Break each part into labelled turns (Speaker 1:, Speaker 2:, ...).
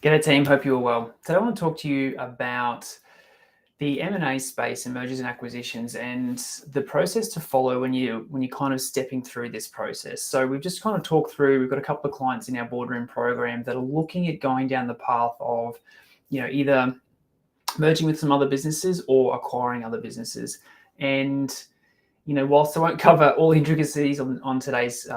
Speaker 1: G'day team, hope you're well. Today I want to talk to you about the M&A space and mergers and acquisitions and the process to follow when you're kind of stepping through this process. So we've just kind of talked through, we've got a couple of clients in our boardroom program that are looking at going down the path of, either merging with some other businesses or acquiring other businesses. And, whilst I won't cover all the intricacies on today's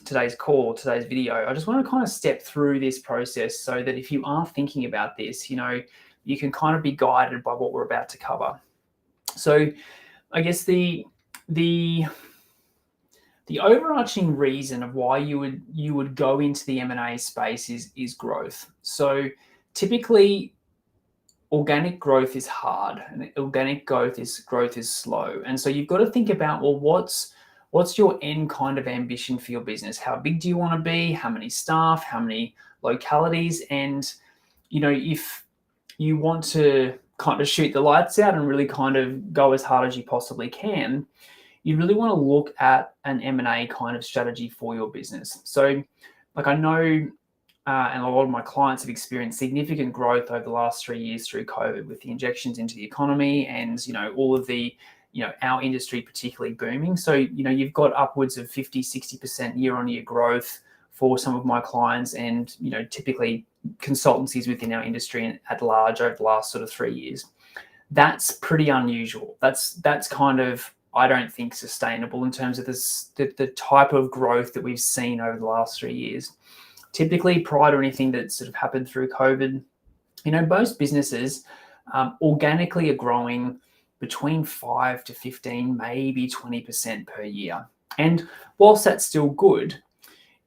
Speaker 1: video, I just want to kind of step through this process so that if you are thinking about this, you can kind of be guided by what we're about to cover. So I guess the overarching reason of why you would go into the M&A space is growth. So typically organic growth is hard and organic growth is slow. And so you've got to think about, well, what's your end kind of ambition for your business? How big do you want to be? How many staff? How many localities? And, if you want to kind of shoot the lights out and really kind of go as hard as you possibly can, you really want to look at an M&A kind of strategy for your business. So like I know, and a lot of my clients have experienced significant growth over the last 3 years through COVID with the injections into the economy and, all of the, our industry particularly booming. So, you've got upwards of 50, 60% year-on-year growth for some of my clients and, typically consultancies within our industry at large over the last sort of 3 years. That's pretty unusual. That's kind of, I don't think, sustainable in terms of the type of growth that we've seen over the last 3 years. Typically, prior to anything that sort of happened through COVID, most businesses organically are growing between 5 to 15, maybe 20% per year. And whilst that's still good,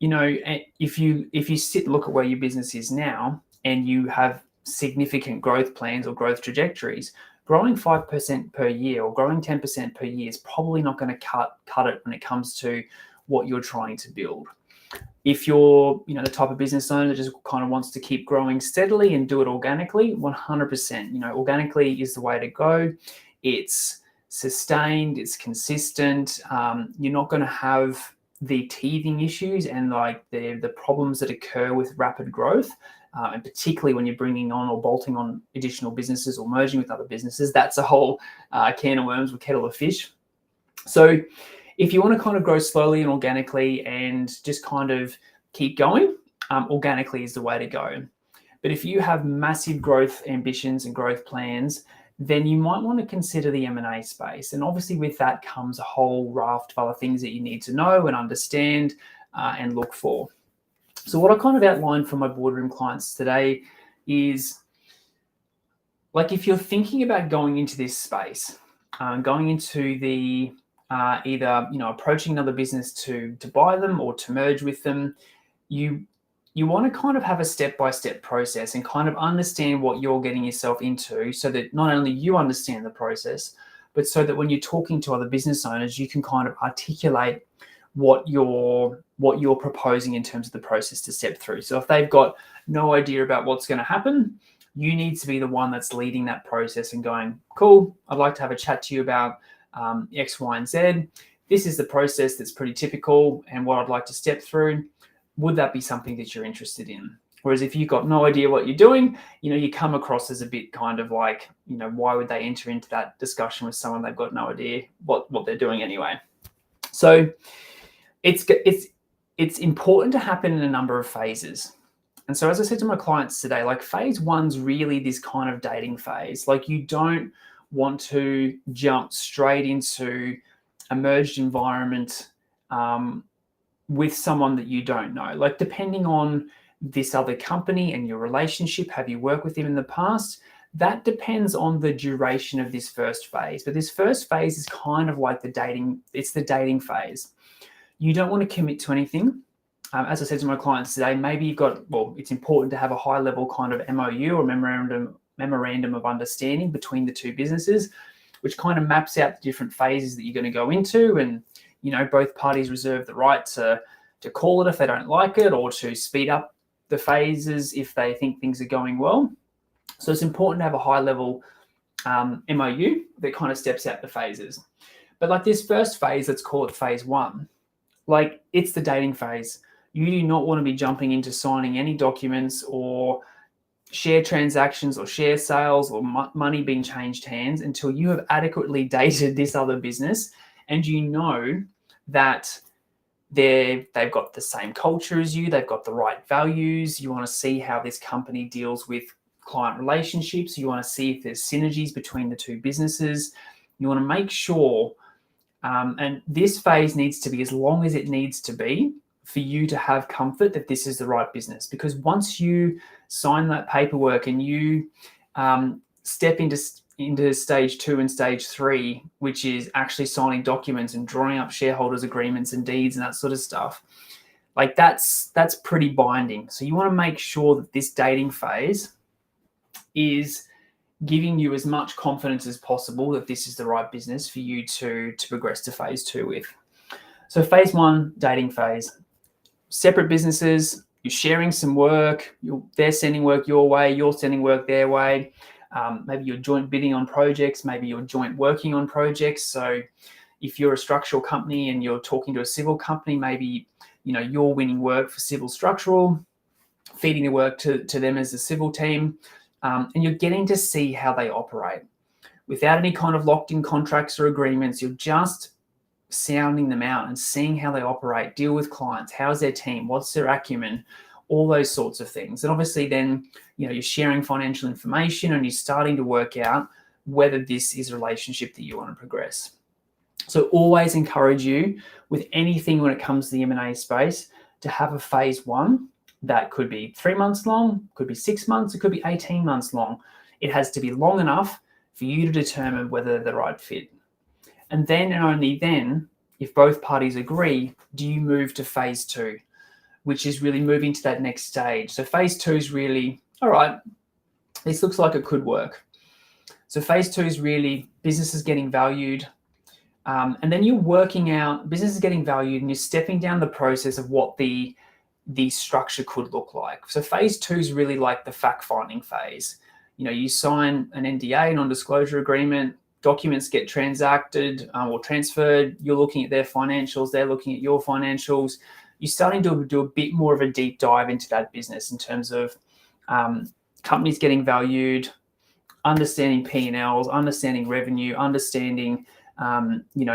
Speaker 1: if you sit and look at where your business is now and you have significant growth plans or growth trajectories, growing 5% per year or growing 10% per year is probably not going to cut it when it comes to what you're trying to build. If you're, the type of business owner that just kind of wants to keep growing steadily and do it organically, 100%, organically is the way to go. It's sustained, it's consistent. You're not going to have the teething issues and like the problems that occur with rapid growth, and particularly when you're bringing on or bolting on additional businesses or merging with other businesses. That's a whole can of worms with kettle of fish. So if you want to kind of grow slowly and organically and just kind of keep going, organically is the way to go. But if you have massive growth ambitions and growth plans, then you might want to consider the M&A space. And obviously with that comes a whole raft of other things that you need to know and understand and look for. So what I kind of outlined for my boardroom clients today is, like, if you're thinking about going into this space, going into the either approaching another business to buy them or to merge with them, you want to kind of have a step-by-step process and kind of understand what you're getting yourself into, so that not only you understand the process, but so that when you're talking to other business owners, you can kind of articulate what you're proposing in terms of the process to step through. So if they've got no idea about what's going to happen, you need to be the one that's leading that process and going, cool, I'd like to have a chat to you about X, Y, and Z. This is the process that's pretty typical and what I'd like to step through. Would that be something that you're interested in? Whereas if you've got no idea what you're doing, you come across as a bit kind of like, why would they enter into that discussion with someone they've got no idea what they're doing anyway? So it's important to happen in a number of phases. And so as I said to my clients today, like phase one's really this kind of dating phase. Like you don't want to jump straight into a merged environment with someone that you don't know. Like depending on this other company and your relationship, have you worked with them in the past? That depends on the duration of this first phase. But this first phase is kind of like it's the dating phase. You don't want to commit to anything. As I said to my clients today, maybe it's important to have a high level kind of MOU or memorandum of understanding between the two businesses, which kind of maps out the different phases that you're going to go into. And, both parties reserve the right to call it if they don't like it, or to speed up the phases if they think things are going well. So it's important to have a high level MOU that kind of steps out the phases. But like this first phase, let's call it phase one, like it's the dating phase. You do not want to be jumping into signing any documents or share transactions or share sales or money being changed hands until you have adequately dated this other business and you know that they've got the same culture as you, they've got the right values. You want to see how this company deals with client relationships. You want to see if there's synergies between the two businesses. You want to make sure, and this phase needs to be as long as it needs to be for you to have comfort that this is the right business. Because once you sign that paperwork and you step into stage 2 and stage 3, which is actually signing documents and drawing up shareholders agreements and deeds and that sort of stuff, like that's pretty binding. So you want to make sure that this dating phase is giving you as much confidence as possible that this is the right business for you to progress to phase 2 with. So phase 1, dating phase. Separate businesses, you're sharing some work, they're sending work your way, you're sending work their way. Maybe you're joint bidding on projects, maybe you're joint working on projects. So if you're a structural company and you're talking to a civil company, maybe you're winning work for civil structural, feeding the work to them as a civil team, and you're getting to see how they operate. Without any kind of locked-in contracts or agreements, you're just sounding them out and seeing how they operate, deal with clients, how's their team, what's their acumen, all those sorts of things. And obviously then, you're sharing financial information and you're starting to work out whether this is a relationship that you want to progress. So always encourage you with anything when it comes to the M&A space to have a phase 1 that could be 3 months long, could be 6 months, it could be 18 months long. It has to be long enough for you to determine whether they're the right fit. And then and only then, if both parties agree, do you move to phase 2, which is really moving to that next stage. So phase 2 is really, all right, this looks like it could work. So phase 2 is really businesses getting valued. And then you're working out, business is getting valued and you're stepping down the process of what the structure could look like. So phase 2 is really like the fact-finding phase. You sign an NDA, non-disclosure agreement, documents get transacted or transferred, you're looking at their financials, they're looking at your financials. You're starting to do a bit more of a deep dive into that business in terms of companies getting valued, understanding P&Ls, understanding revenue, understanding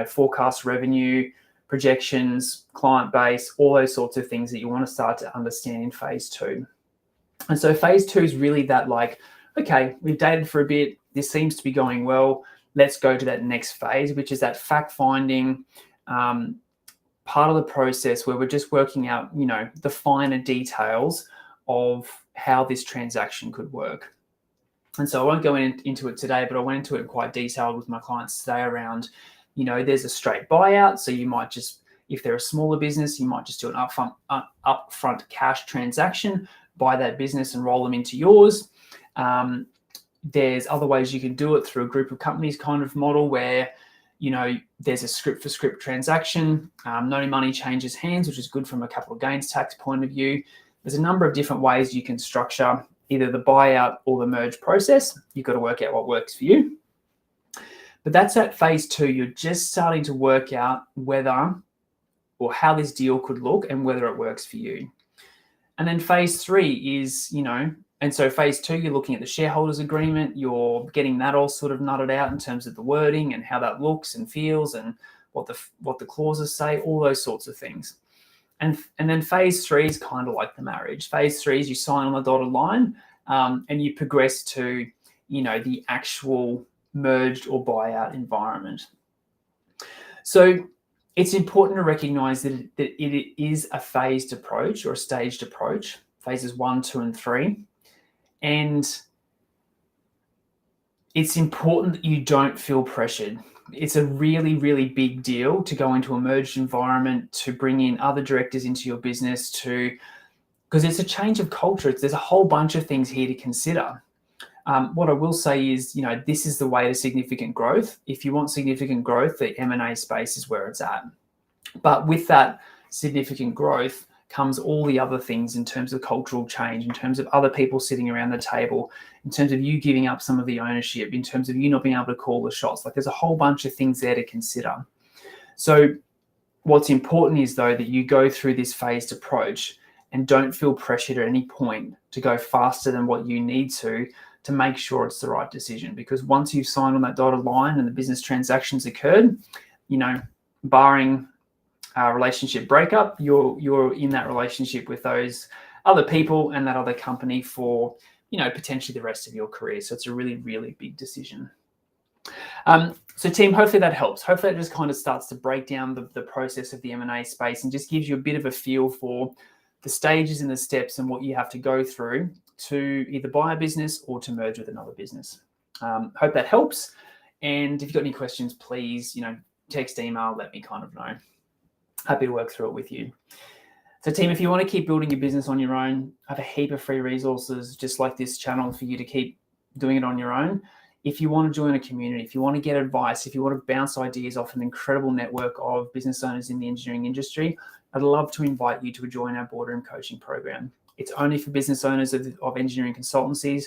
Speaker 1: forecast revenue, projections, client base, all those sorts of things that you want to start to understand in phase 2. And so phase 2 is really that okay, we've dated for a bit, this seems to be going well, let's go to that next phase, which is that fact-finding part of the process where we're just working out, the finer details of how this transaction could work. And so I won't go into it today, but I went into it quite detailed with my clients today around, there's a straight buyout. So you might just, if they're a smaller business, you might just do an upfront cash transaction, buy that business and roll them into yours. There's other ways you can do it through a group of companies kind of model where, there's a script for script transaction. No money changes hands, which is good from a capital gains tax point of view. There's a number of different ways you can structure either the buyout or the merge process. You've got to work out what works for you. But that's at phase 2. You're just starting to work out whether or how this deal could look and whether it works for you. And then phase 3 is, and so phase 2, you're looking at the shareholders agreement, you're getting that all sort of nutted out in terms of the wording and how that looks and feels and what the clauses say, all those sorts of things. And then phase 3 is kind of like the marriage. Phase 3 is you sign on the dotted line and you progress to, the actual merged or buyout environment. So it's important to recognize that it is a phased approach or a staged approach, phases 1, 2, and 3. And it's important that you don't feel pressured. It's a really, really big deal to go into a merged environment, to bring in other directors into your business, because it's a change of culture. There's a whole bunch of things here to consider. What I will say is, this is the way to significant growth. If you want significant growth, the M&A space is where it's at. But with that significant growth comes all the other things in terms of cultural change, in terms of other people sitting around the table, in terms of you giving up some of the ownership, in terms of you not being able to call the shots. There's a whole bunch of things there to consider. So what's important is, though, that you go through this phased approach and don't feel pressured at any point to go faster than what you need to make sure it's the right decision. Because once you've signed on that dotted line and the business transactions occurred, barring a relationship breakup, you're in that relationship with those other people and that other company for potentially the rest of your career. So it's a really, really big decision. So team, hopefully that helps. Hopefully that just kind of starts to break down the process of the M&A space and just gives you a bit of a feel for the stages and the steps and what you have to go through to either buy a business or to merge with another business. Hope that helps. And if you've got any questions, please, text, email, let me kind of know. Happy to work through it with you. So team, if you want to keep building your business on your own, I have a heap of free resources just like this channel for you to keep doing it on your own. If you want to join a community, if you want to get advice, if you want to bounce ideas off an incredible network of business owners in the engineering industry, I'd love to invite you to join our Boardroom Coaching Program. It's only for business owners of engineering consultancies,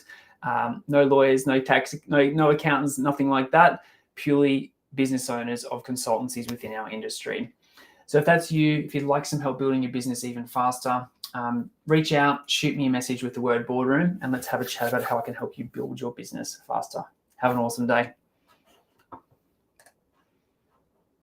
Speaker 1: no lawyers, no tax, no accountants, nothing like that, purely business owners of consultancies within our industry. So if that's you, if you'd like some help building your business even faster, reach out, shoot me a message with the word boardroom, and let's have a chat about how I can help you build your business faster. Have an awesome day.